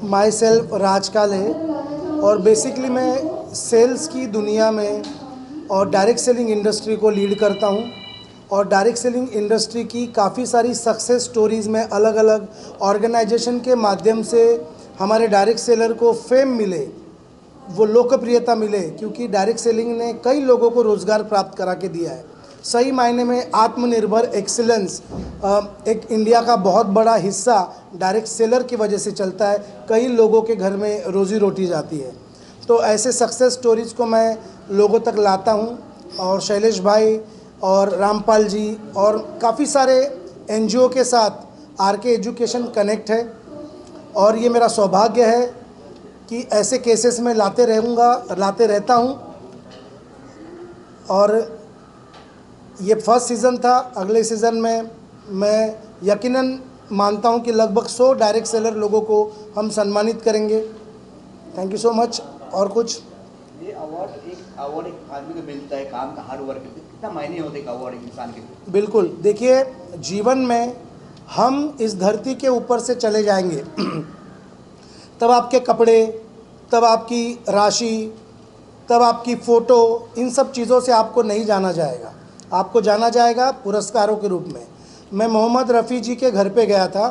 My self राज काले और basically मैं सेल्स की दुनिया में और डायरेक्ट सेलिंग इंडस्ट्री को लीड करता हूं और डायरेक्ट सेलिंग इंडस्ट्री की काफ़ी सारी सक्सेस स्टोरीज़ में अलग अलग ऑर्गेनाइजेशन के माध्यम से हमारे डायरेक्ट सेलर को फेम मिले, वो लोकप्रियता मिले, क्योंकि डायरेक्ट सेलिंग ने कई लोगों को रोज़गार प्राप्त करा के दिया है। सही मायने में आत्मनिर्भर एक्सीलेंस एक इंडिया का बहुत बड़ा हिस्सा डायरेक्ट सेलर की वजह से चलता है। कई लोगों के घर में रोज़ी रोटी जाती है। तो ऐसे सक्सेस स्टोरीज़ को मैं लोगों तक लाता हूं और शैलेश भाई और रामपाल जी और काफ़ी सारे एनजीओ के साथ आरके एजुकेशन कनेक्ट है और ये मेरा सौभाग्य है कि ऐसे केसेस में लाते रहता हूं। और ये फर्स्ट सीज़न था। अगले सीज़न में मैं यकीनन मानता हूं कि लगभग 100 डायरेक्ट सेलर लोगों को हम सम्मानित करेंगे। Thank you so much. और कुछ ये अवार्ड एक आदमी को मिलता है काम का हार्ड वर्क, कितना मायने होते हैं अवार्ड एक इंसान के लिए? बिल्कुल, देखिए जीवन में हम इस धरती के ऊपर से चले जाएंगे तब आपके कपड़े, तब आपकी राशि, तब आपकी फ़ोटो, इन सब चीज़ों से आपको नहीं जाना जाएगा। आपको जाना जाएगा पुरस्कारों के रूप में। मैं मोहम्मद रफ़ी जी के घर पे गया था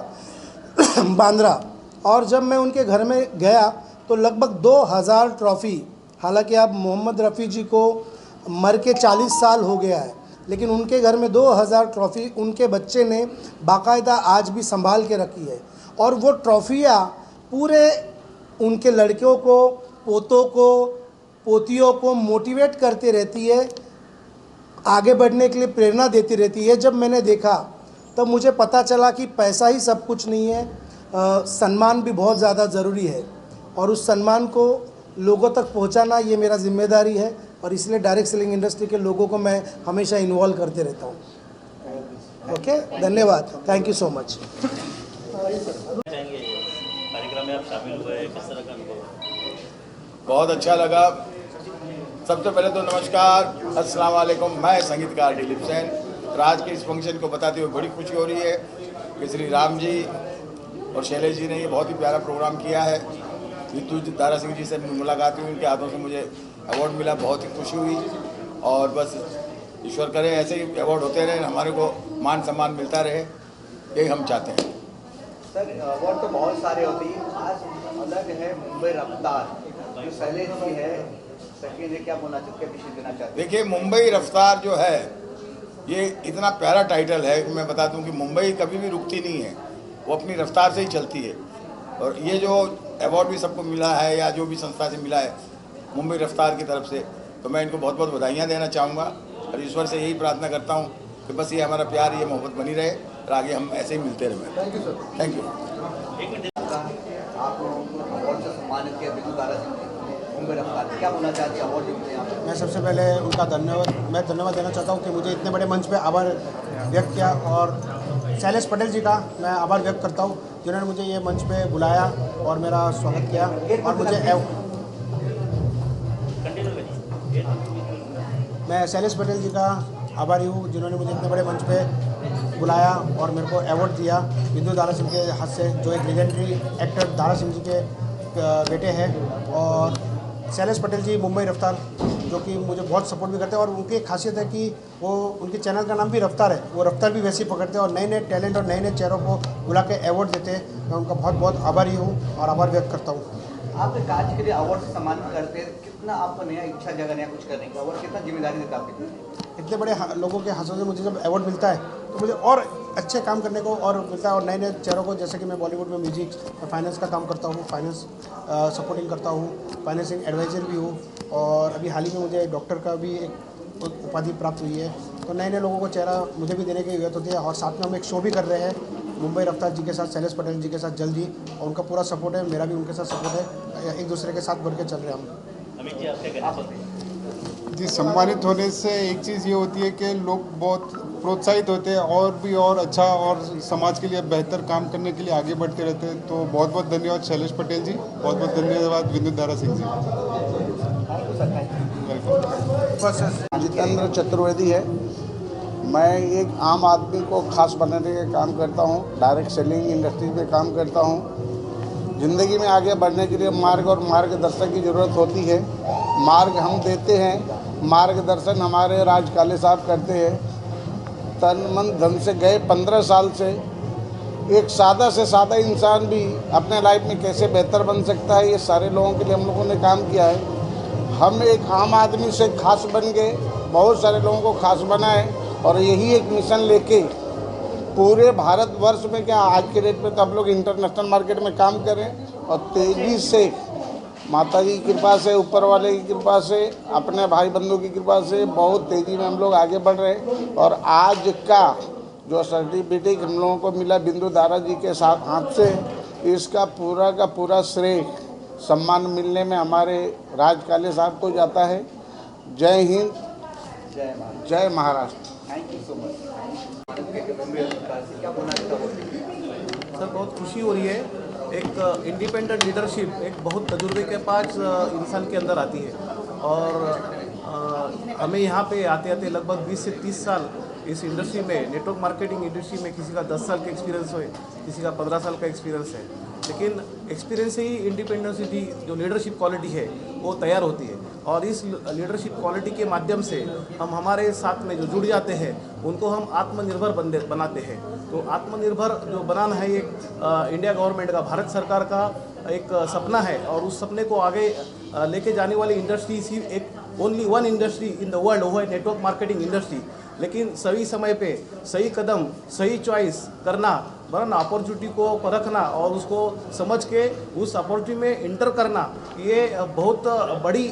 बांद्रा, और जब मैं उनके घर में गया तो लगभग 2000 ट्रॉफ़ी, हालांकि अब मोहम्मद रफ़ी जी को मर के 40 साल हो गया है, लेकिन उनके घर में 2000 ट्रॉफ़ी उनके बच्चे ने बाकायदा आज भी संभाल के रखी है। और वो ट्रॉफ़ियाँ पूरे उनके लड़कों को, पोतों को, पोतियों को मोटिवेट करती रहती है, आगे बढ़ने के लिए प्रेरणा देती रहती है। जब मैंने देखा तब मुझे पता चला कि पैसा ही सब कुछ नहीं है, सम्मान भी बहुत ज़्यादा ज़रूरी है और उस सम्मान को लोगों तक पहुंचाना ये मेरा जिम्मेदारी है और इसलिए डायरेक्ट सेलिंग इंडस्ट्री के लोगों को मैं हमेशा इन्वॉल्व करते रहता हूँ। ओके, धन्यवाद, थैंक यू सो मच। कार्यक्रम में आप शामिल हुए, किस तरह का अनुभव? बहुत अच्छा लगा। सबसे पहले तो नमस्कार, अस्सलाम वालेकुम। मैं संगीतकार दिलीप सेन। राज के इस फंक्शन को बताते हुए बड़ी खुशी हो रही है कि श्री राम जी और शैलेश जी ने ये बहुत ही प्यारा प्रोग्राम किया है। नीतू दारा सिंह जी से मुलाकात हुई, उनके हाथों से मुझे अवार्ड मिला, बहुत ही खुशी हुई। और बस ईश्वर करे ऐसे ही अवार्ड होते रहे, हमारे को मान सम्मान मिलता रहे, यही हम चाहते हैं। सर अवार्ड तो बहुत सारे होते हैं, आज अलग है मुंबई रफ्तार जो शैलेश जी है, सेकेंड है, क्या बोलना चाहते हैं, विशेष देना चाहते हैं? देखिए, मुंबई रफ्तार जो है ये इतना प्यारा टाइटल है कि मैं बता दूं कि मुंबई कभी भी रुकती नहीं है, वो अपनी रफ्तार से ही चलती है। और ये जो अवार्ड भी सबको मिला है या जो भी संस्था से मिला है मुंबई रफ्तार की तरफ से, तो मैं इनको बहुत बहुत बधाइयाँ देना चाहूँगा और ईश्वर से यही प्रार्थना करता हूँ कि बस ये हमारा प्यार, ये मोहब्बत बनी रहे और आगे हम ऐसे ही मिलते रहें। Thank you sir. Thank you. आप लोगों को अवार्ड से सम्मानित किया नीतू दारा सिंह जी, मुंबई रफ्तार, क्या बोलना चाहते हैं अवार्ड जीतने? मैं सबसे पहले उनका धन्यवाद देना चाहता हूँ कि मुझे इतने बड़े मंच पे आभार व्यक्त किया, और शैलेश पटेल जी का मैं आभार व्यक्त करता हूँ जिन्होंने मुझे ये मंच पे बुलाया और मेरा स्वागत किया। और मैं शैलेश पटेल जी का आभारी हूँ जिन्होंने मुझे इतने बड़े मंच पे बुलाया और मेरे को अवार्ड दिया नीतू दारा सिंह के हाथ से, जो एक लीजेंडरी एक्टर दारा सिंह जी के बेटे हैं। और शैलेश पटेल जी मुंबई रफ्तार, जो कि मुझे बहुत सपोर्ट भी करते हैं, और उनकी एक खासियत है कि वो, उनके चैनल का नाम भी रफ्तार है, वो रफ्तार भी वैसे ही पकड़ते हैं और नए नए टैलेंट और नए नए चेहरों को बुला के अवार्ड देते हैं। मैं उनका बहुत बहुत आभारी हूँ और आभार व्यक्त करता हूँ। आप कार्य के लिए अवार्ड से सम्मान करते हैं, कितना आपको नया इच्छा जगह नया कुछ करने का, अवार्ड कितना जिम्मेदारी देता है आपके लिए? इतने बड़े लोगों के हाथों से मुझे जब अवार्ड मिलता है तो मुझे और अच्छे काम करने को और मिलता है, और नए नए चेहरों को, जैसे कि मैं बॉलीवुड में म्यूजिक, फाइनेंस का काम करता हूँ, फाइनेंस सपोर्टिंग करता हूँ, फाइनेंसिंग एडवाइज़र भी हूँ, और अभी हाल ही में मुझे डॉक्टर का भी एक उपाधि प्राप्त हुई है। तो नए नए लोगों को चेहरा मुझे भी देने की जरूरत होती है, और साथ में हम एक शो भी कर रहे हैं मुंबई रफ्तार जी के साथ, शैलेश पटेल जी के साथ जल्द ही, और उनका पूरा सपोर्ट है, मेरा भी उनके साथ सपोर्ट है, एक दूसरे के साथ बढ़ के चल रहे हैं हम। अमित जी, आप क्या कहना चाहते हैं? जी, सम्मानित होने से एक चीज़ ये होती है कि लोग बहुत प्रोत्साहित होते हैं और भी और अच्छा और समाज के लिए बेहतर काम करने के लिए आगे बढ़ते रहते हैं। तो बहुत बहुत धन्यवाद शैलेश पटेल जी, बहुत बहुत धन्यवाद विद्युत धारा सिंह जी। वेलकम। जितेंद्र चतुर्वेदी है। मैं एक आम आदमी को खास बनाने का काम करता हूँ, डायरेक्ट सेलिंग इंडस्ट्री में काम करता हूँ। ज़िंदगी में आगे बढ़ने के लिए मार्ग और मार्गदर्शक की ज़रूरत होती है। मार्ग हम देते हैं, मार्गदर्शन हमारे राज काले साहब करते हैं। तन मन धन से गए 15 साल से एक सादा से सादा इंसान भी अपने लाइफ में कैसे बेहतर बन सकता है, ये सारे लोगों के लिए हम लोगों ने काम किया है। हम एक आम आदमी से खास बन गए, बहुत सारे लोगों को खास बनाए, और यही एक मिशन लेके पूरे भारतवर्ष में, क्या आज के डेट में तो हम लोग इंटरनेशनल मार्केट में काम करें, और तेज़ी से माता जी की कृपा से, ऊपर वाले की कृपा से, अपने भाई बंधु की कृपा से बहुत तेज़ी में हम लोग आगे बढ़ रहे हैं। और आज का जो सर्टिफिकेट हम लोगों को मिला बिंदु दारा जी के साथ हाथ से, इसका पूरा का पूरा श्रेय सम्मान मिलने में हमारे राज काले साहब को जाता है। जय हिंद, जय Maharashtra. Thank you so much. Mumbai रफ्तार से क्या बोलना चाहते सर, बहुत खुशी हो रही है। एक इंडिपेंडेंट लीडरशिप एक बहुत तजुर्बे के पास इंसान के अंदर आती है, और हमें यहाँ पे आते आते लगभग 20 से 30 साल इस इंडस्ट्री में, नेटवर्क मार्केटिंग इंडस्ट्री में, किसी का 10 साल का एक्सपीरियंस है, किसी का 15 साल का एक्सपीरियंस है, लेकिन एक्सपीरियंस से ही इंडिपेंडेंस की जो लीडरशिप क्वालिटी है वो तैयार होती है। और इस लीडरशिप क्वालिटी के माध्यम से हम हमारे साथ में जो जुड़ जाते हैं उनको हम आत्मनिर्भर बनाते हैं। तो आत्मनिर्भर जो बनाना है ये इंडिया गवर्नमेंट का, भारत सरकार का एक सपना है, और उस सपने को आगे लेके जाने वाली इंडस्ट्री ही एक only one industry in the world, वो है नेटवर्क मार्केटिंग इंडस्ट्री। लेकिन सही समय पे सही कदम, सही चॉइस करना, वरना अपॉर्चुनिटी को परखना और उसको समझ के उस अपॉर्चुनिटी में इंटर करना, ये बहुत बड़ी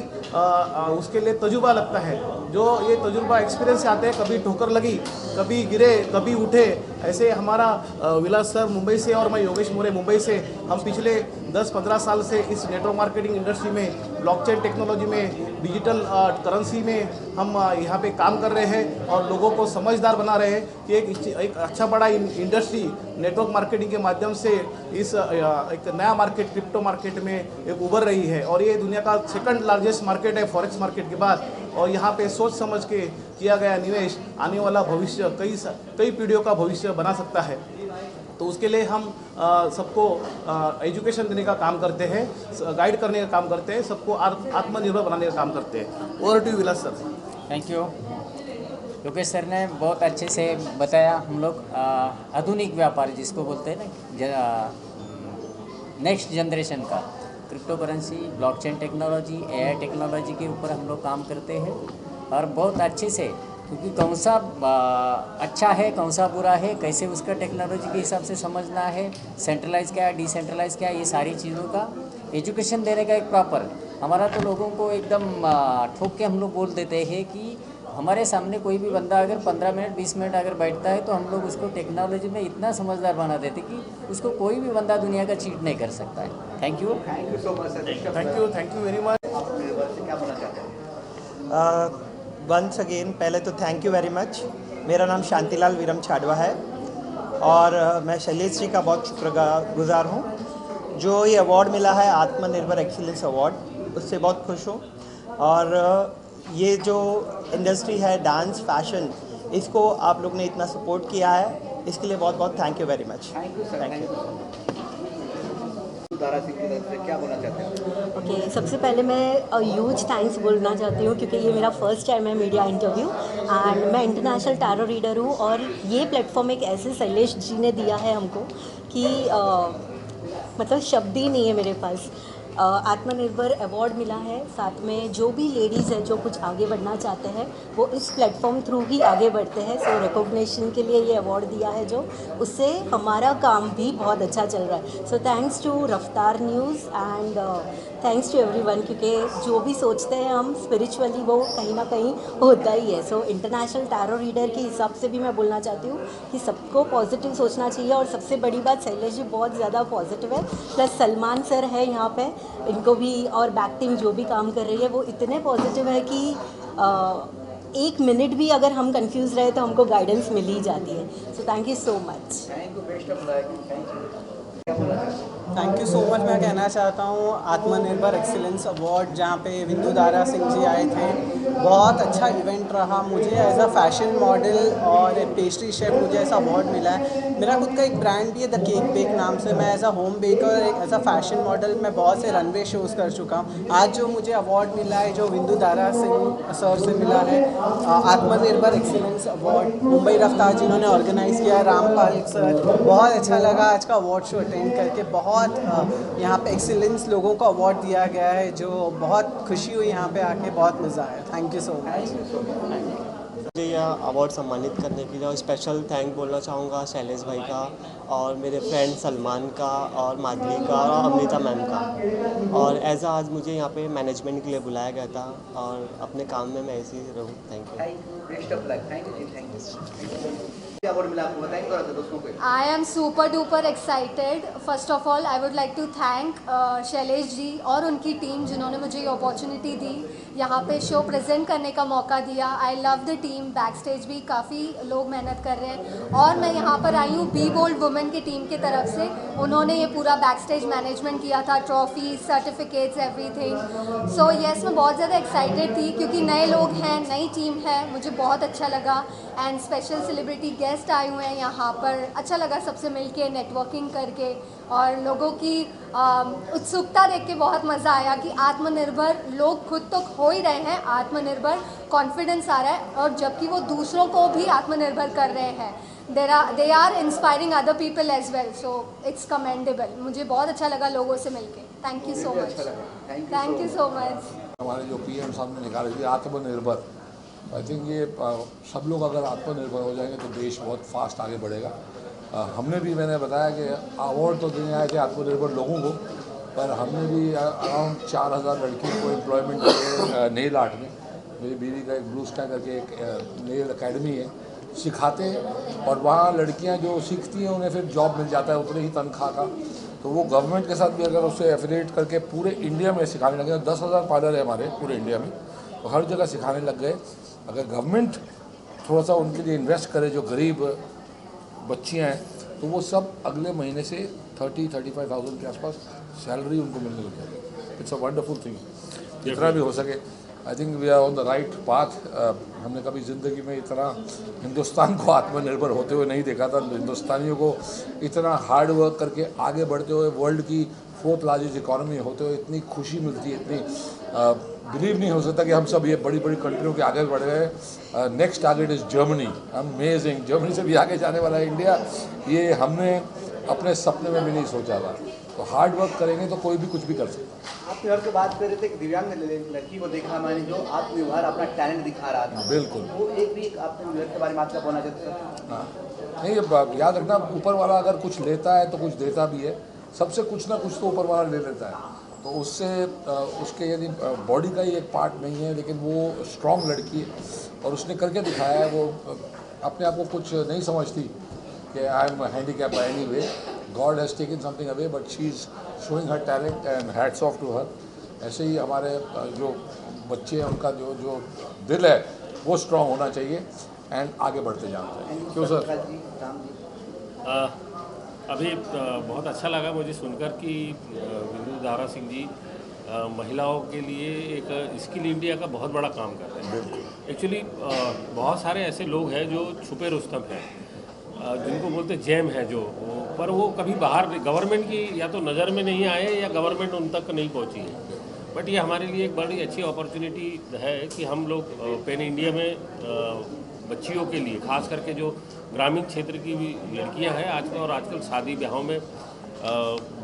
उसके लिए तजुर्बा लगता है। जो ये तजुर्बा एक्सपीरियंस से आते हैं, कभी ठोकर लगी, कभी गिरे, कभी उठे। ऐसे हमारा विलास सर मुंबई से और मैं योगेश मोरे मुंबई से, हम पिछले 10-15 साल से इस नेटवर्क मार्केटिंग इंडस्ट्री में, ब्लॉकचेन टेक्नोलॉजी में, डिजिटल करेंसी में हम यहाँ पे काम कर रहे हैं, और लोगों को समझदार बना रहे हैं कि एक अच्छा बड़ा इंडस्ट्री नेटवर्क मार्केटिंग के माध्यम से इस एक नया मार्केट, क्रिप्टो मार्केट में एक उभर रही है, और ये दुनिया का सेकंड लार्जेस्ट मार्केट है फॉरेक्स मार्केट के बाद। और यहाँ पे सोच समझ के किया गया निवेश आने वाला भविष्य, कई पीढ़ियों का भविष्य बना सकता है। तो उसके लिए हम सबको एजुकेशन देने का काम करते हैं, गाइड करने का काम करते हैं, सबको आत्मनिर्भर बनाने का काम करते हैं। Over to Vilas sir. Thank you. Yogesh sir ने बहुत अच्छे से बताया। हम लोग आधुनिक व्यापार जिसको बोलते हैं ना, नेक्स्ट जनरेशन का crypto currency, blockchain technology, AI technology के ऊपर हम लोग काम करते हैं, और बहुत अच्छे से, क्योंकि कौन सा अच्छा है, कौन सा बुरा है, कैसे उसका टेक्नोलॉजी के हिसाब से समझना है, सेंट्रलाइज क्या है, डिसेंट्रलाइज क्या है, ये सारी चीज़ों का एजुकेशन देने का एक प्रॉपर। हमारा तो लोगों को एकदम ठोक के हम लोग बोल देते हैं कि हमारे सामने कोई भी बंदा अगर 15 मिनट 20 मिनट अगर बैठता है तो हम लोग उसको टेक्नोलॉजी में इतना समझदार बना देते कि उसको कोई भी बंदा दुनिया का चीट नहीं कर सकता है। Thank you so much sir. Thank you very much. आप मेरे से क्या बोलना चाहते हैं? वंस अगेन पहले तो थैंक यू वेरी मच। मेरा नाम शांतिलाल वीरम छाडवा है, और मैं शैलेश जी का बहुत शुक्रगुजार हूँ। जो ये अवार्ड मिला है आत्मनिर्भर एक्सीलेंस अवार्ड, उससे बहुत खुश हूँ। और ये जो इंडस्ट्री है डांस फैशन, इसको आप लोग ने इतना सपोर्ट किया है, इसके लिए बहुत बहुत thank you very much. Thank you sir. Thank you. Dara Singh की तरफ से क्या बोलना चाहते हैं? ओके, सबसे पहले मैं ह्यूज थैंक्स बोलना चाहती हूँ, क्योंकि ये मेरा फर्स्ट टाइम है मीडिया इंटरव्यू, एंड मैं इंटरनेशनल टैरो रीडर हूँ, और ये प्लेटफॉर्म एक ऐसे शैलेश जी ने दिया है हमको कि मतलब शब्द ही नहीं है मेरे पास। आत्मनिर्भर अवार्ड मिला है। साथ में जो भी लेडीज़ हैं जो कुछ आगे बढ़ना चाहते हैं वो इस प्लेटफॉर्म थ्रू ही आगे बढ़ते हैं। सो रिकॉग्निशन के लिए ये अवार्ड दिया है, जो उससे हमारा काम भी बहुत अच्छा चल रहा है। So thanks to Raftaar news and thanks to everyone, क्योंकि जो भी सोचते हैं हम स्पिरिचुअली वो कहीं ना कहीं होता ही है। सो इंटरनेशनल टैरो रीडर के हिसाब से भी मैं बोलना चाहती हूँ कि सबको पॉजिटिव सोचना चाहिए। और सबसे बड़ी बात, शैलेश जी बहुत ज़्यादा पॉजिटिव है, प्लस सलमान सर है यहाँ पे, इनको भी और बैक टीम जो भी काम कर रही है वो इतने पॉजिटिव है कि एक मिनट भी अगर हम कंफ्यूज रहे तो हमको गाइडेंस मिल ही जाती है। So thank you so much. Thank you, best of luck, thank you. क्या बोलना चाहते हैं? Thank you so much. मैं कहना चाहता हूँ आत्मनिर्भर एक्सीलेंस अवार्ड जहाँ पे विंदु दारा सिंह जी आए थे, बहुत अच्छा इवेंट रहा। मुझे एज अ फैशन मॉडल और पेस्ट्री शेफ मुझे ऐसा अवार्ड मिला है। मेरा खुद का एक ब्रांड भी है द केक बेक नाम से। मैं एज अ होम बेकर, एक एज अ फैशन मॉडल मैं बहुत से रनवे शोज़ कर चुका हूँ। आज जो मुझे अवार्ड मिला है, जो विंदु दारा सिंह सर से मिला है, आत्मनिर्भर एक्सीलेंस अवार्ड मुंबई रफ्तार जिन्होंने ऑर्गेनाइज़ किया, रामपाल सर, बहुत अच्छा लगा आज का अवार्ड शो अटेंड करके। बहुत यहाँ पे एक्सीलेंस लोगों को अवार्ड दिया गया है, जो बहुत खुशी हुई यहाँ पे आके, बहुत मज़ा आया। Thank you so much. मुझे यह अवार्ड सम्मानित करने के लिए और स्पेशल थैंक बोलना चाहूँगा शैलेश भाई का और मेरे फ्रेंड सलमान का और माधवी का और अमृता मैम का। और एज आज मुझे यहाँ पे मैनेजमेंट के लिए बुलाया गया था और अपने काम में मैं ऐसे ही रहूँ। Thank you. Thank you, best of luck, thank you, thank you. क्या अवार्ड मिला आपको, बताएंगे थोड़ा सा दोस्तों को? I am super duper excited. First of all, I would like to thank Shailesh ji और उनकी टीम जिन्होंने मुझे ये अपॉर्चुनिटी दी, यहाँ पे शो प्रेजेंट करने का मौका दिया। I love the team. Back stage भी काफ़ी लोग मेहनत कर रहे हैं और मैं यहाँ पर आई हूँ बी बोल्ड वुमेन की टीम की तरफ से। उन्होंने ये पूरा बैक स्टेज मैनेजमेंट किया था, trophy, certificates, everything. So yes, मैं बहुत ज़्यादा एक्साइटेड थी क्योंकि नए लोग हैं, नई टीम है, मुझे बहुत अच्छा लगा। एंड स्पेशल सेलिब्रिटी गेस्ट आए हुए हैं यहाँ पर, अच्छा लगा सबसे मिलके, नेटवर्किंग करके और लोगों की उत्सुकता देख के बहुत मज़ा आया कि आत्मनिर्भर लोग खुद तो हो ही रहे हैं, आत्मनिर्भर कॉन्फिडेंस आ रहा है और जबकि वो दूसरों को भी आत्मनिर्भर कर रहे हैं। They are inspiring other people as well, so it's commendable. मुझे बहुत अच्छा लगा लोगों से मिलके। Thank you so much. Thank you so much. हमारे जो पीएम साहब ने निकाली थी आत्मनिर्भर, आई थिंक ये सब लोग अगर आत्मनिर्भर हो जाएंगे तो देश बहुत फास्ट आगे बढ़ेगा। हमने भी, मैंने बताया कि अवार्ड तो देने आए थे आत्मनिर्भर लोगों को, पर हमने भी अराउंड 4000 लड़कियों को एम्प्लॉयमेंट दिए नेल आर्ट में। मेरी बीवी का एक ब्लू स्काई करके एक नेल अकेडमी है, सिखाते हैं और वहाँ लड़कियाँ जो सीखती हैं उन्हें फिर जॉब मिल जाता है उतने ही तनख्वाह का। तो वो गवर्नमेंट के साथ भी अगर उससे एफिलिएट करके पूरे इंडिया में सिखाने लगे, 10,000 पार्लर है हमारे पूरे इंडिया में, तो हर जगह सिखाने लग गए। अगर गवर्नमेंट थोड़ा सा उनके लिए इन्वेस्ट करे, जो गरीब बच्चियाँ हैं, तो वो सब अगले महीने से 30-35,000 के आसपास सैलरी उनको मिलने लग जाएगी। It's a wonderful thing. जितना भी हो सके, I think we are on the right path. हमने कभी ज़िंदगी में इतना हिंदुस्तान को आत्मनिर्भर होते हुए नहीं देखा था। हिंदुस्तानियों को इतना हार्ड वर्क करके आगे बढ़ते हुए, वर्ल्ड की 4th लार्जेस्ट इकॉनमी होते हुए इतनी खुशी मिलती है, इतनी बिलीव नहीं हो सकता कि हम सब ये बड़ी बड़ी कंट्रियों के आगे बढ़ गए। Next target is Germany. Amazing, Germany से भी आगे जाने वाला है इंडिया। ये हमने अपने सपने में भी नहीं सोचा था। तो हार्ड वर्क करेंगे तो कोई भी कुछ भी कर सकता है। आत्मनिर्भर की बात कर रहे थे, दिव्यांग लड़की को देखा मैंने जो आत्मनिर्भर अपना टैलेंट दिखा रहा था। बिल्कुल, वो एक भी आत्मनिर्भर के बारे में आपका बोलना चाहते हैं? हाँ, नहीं, ये याद रखना, ऊपर वाला अगर कुछ लेता है तो कुछ देता भी है। सबसे कुछ ना कुछ तो ऊपर वाला ले लेता है, तो उससे उसके यदि बॉडी का ही एक पार्ट नहीं है, लेकिन वो स्ट्रॉन्ग लड़की है और उसने करके दिखाया है। वो अपने आप को कुछ नहीं समझती कि I am handicap by any way. God has taken something away but she is showing her talent and hats off to her. ऐसे ही हमारे जो बच्चे हैं उनका जो दिल है वो स्ट्रॉन्ग होना चाहिए एंड आगे बढ़ते जाना चाहिए। क्यों सर? अभी बहुत अच्छा लगा मुझे सुनकर कि विंदु दारा सिंह जी महिलाओं के लिए एक स्किल इंडिया का बहुत बड़ा काम कर रहे हैं। एक्चुअली बहुत सारे ऐसे लोग हैं जो छुपे रुस्तम हैं, जिनको बोलते जेम है जो, पर वो कभी बाहर गवर्नमेंट की या तो नज़र में नहीं आए या गवर्नमेंट उन तक नहीं पहुंची है। बट ये हमारे लिए एक बड़ी अच्छी अपॉर्चुनिटी है कि हम लोग पेन इंडिया में बच्चियों के लिए, खास करके जो ग्रामीण क्षेत्र की भी लड़कियां हैं आजकल, और आजकल शादी ब्याहों में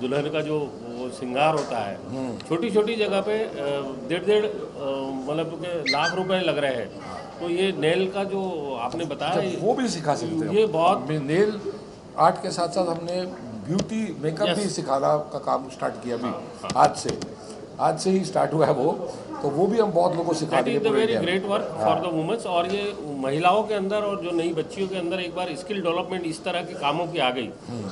दुल्हन का जो वो श्रृंगार होता है, छोटी छोटी जगह पे 1.5 मतलब के लाख रुपए लग रहे हैं। तो ये नेल का जो आपने बताया वो भी सिखा सकते हैं। ये बहुत नेल आर्ट के साथ साथ हमने ब्यूटी मेकअप भी सिखाना का काम स्टार्ट किया अभी आज से ही स्टार्ट हुआ है वो भी हम बहुत लोगों को सिखा देंगे। Very great work for the womens. और ये महिलाओं के अंदर और जो नई बच्चियों के अंदर एक बार स्किल डेवलपमेंट इस तरह के कामों की आ गई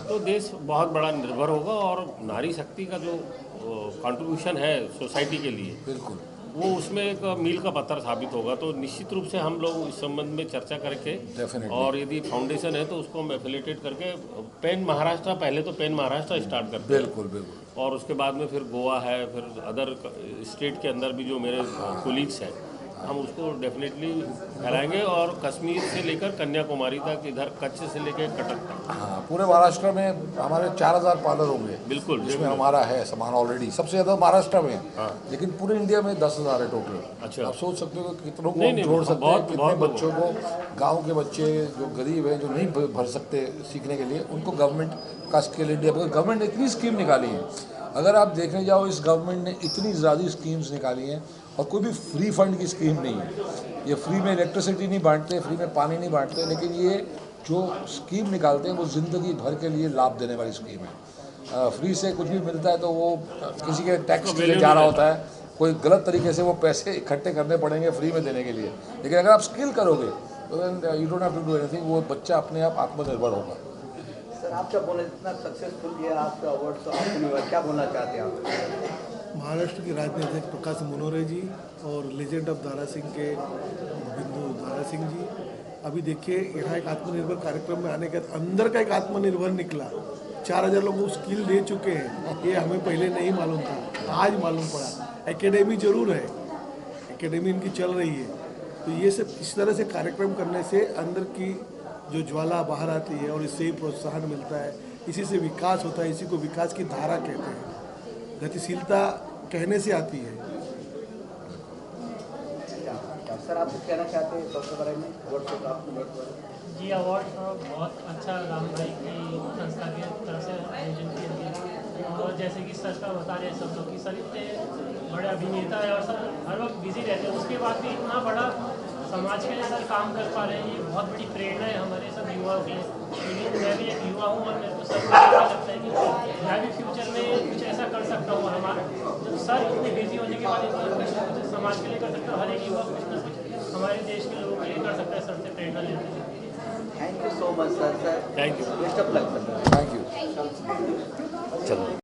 तो देश बहुत बड़ा निर्भर होगा और नारी शक्ति का जो कंट्रीब्यूशन है सोसाइटी के लिए बिल्कुल वो उसमें एक मील का पत्थर साबित होगा। तो निश्चित रूप से हम लोग इस संबंध में चर्चा करके और यदि फाउंडेशन है तो उसको हम एफिलेटेड करके पेन महाराष्ट्र पहले तो पेन महाराष्ट्र स्टार्ट करते हैं बिल्कुल और उसके बाद में फिर गोवा है, फिर अदर स्टेट के अंदर भी जो मेरे कोलीग्स हैं हम उसको डेफिनेटली फैलाएंगे और कश्मीर से लेकर कन्याकुमारी तक, इधर कच्छ से लेकर कटक तक। हाँ, पूरे महाराष्ट्र में हमारे 4000 पार्लर होंगे बिल्कुल, जिसमें हमारा है सामान ऑलरेडी। सबसे ज़्यादा महाराष्ट्र में लेकिन पूरे इंडिया में 10,000 है टोटल। अच्छा, आप सोच सकते हो कितनों को जोड़ सकते हैं, कितने बच्चों को, गाँव के बच्चे जो गरीब हैं, जो नहीं भर सकते सीखने के लिए, उनको गवर्नमेंट का स्किल इंडिया, गवर्नमेंट ने इतनी स्कीम निकाली है। अगर आप देखने जाओ इस गवर्नमेंट ने इतनी ज़्यादा स्कीम्स निकाली हैं और कोई भी फ्री फंड की स्कीम नहीं है। ये फ्री में इलेक्ट्रिसिटी नहीं बांटते, फ्री में पानी नहीं बांटते, लेकिन ये जो स्कीम निकालते हैं वो ज़िंदगी भर के लिए लाभ देने वाली स्कीम है। फ्री से कुछ भी मिलता है तो वो किसी के टैक्स के लिए जा रहा होता है, कोई गलत तरीके से वो पैसे इकट्ठे करने पड़ेंगे फ्री में देने के लिए। लेकिन अगर आप स्किल करोगे तो you don't have to do anything, वो बच्चा अपने आप आत्मनिर्भर होगा। सर आप क्या बोले, इतना सक्सेसफुल किया आपका अवार्ड, तो आत्मनिर्भर क्या बोलना चाहते हैं आप? महाराष्ट्र के राजनीतिक प्रकाश मनोरे जी और लेजेंड ऑफ दारा सिंह के बिंदु दारा सिंह जी, अभी देखिए यहाँ एक आत्मनिर्भर कार्यक्रम में आने के बाद अंदर का एक आत्मनिर्भर निकला। 4000 लोगों को स्किल दे चुके हैं, ये हमें पहले नहीं मालूम था, आज मालूम पड़ा। एकेडमी जरूर है, एकेडमी इनकी चल रही है, तो ये सब इस तरह से कार्यक्रम करने से अंदर की जो ज्वाला बाहर आती है और इससे ही प्रोत्साहन मिलता है, इसी से विकास होता है, इसी को विकास की धारा कहते हैं। गतिशीलता कहने से आती है। सर आप कुछ कहना चाहते हैं सबसे बारे में अवार्ड जी? अवार्ड बहुत अच्छा राम भाई की संस्था की तरफ से आयोजन किया गया और जैसे कि सच का बता रहे सब लोग की सर इतने बड़े अभिनेता है और सब हर वक्त बिजी रहते हैं, उसके बाद भी इतना बड़ा समाज के लिए अगर काम कर पा रहे हैं, ये बहुत बड़ी प्रेरणा है हमारे सब युवाओं के लिए। लेकिन मैं भी एक युवा हूँ और मेरे को सब लगता है कि मैं भी फ्यूचर में कुछ ऐसा कर सकता हूँ। हमारा जब सर इतने बिजी होने के बाद इतना कुछ समाज के लिए कर सकता हूँ, हर एक युवा कुछ ना कुछ हमारे देश के लोगों के लिए कर सकता है, सर से प्रेरणा लेते हैं। Thank you so much sir. Thank you, best of luck sir. Thank you. चलो।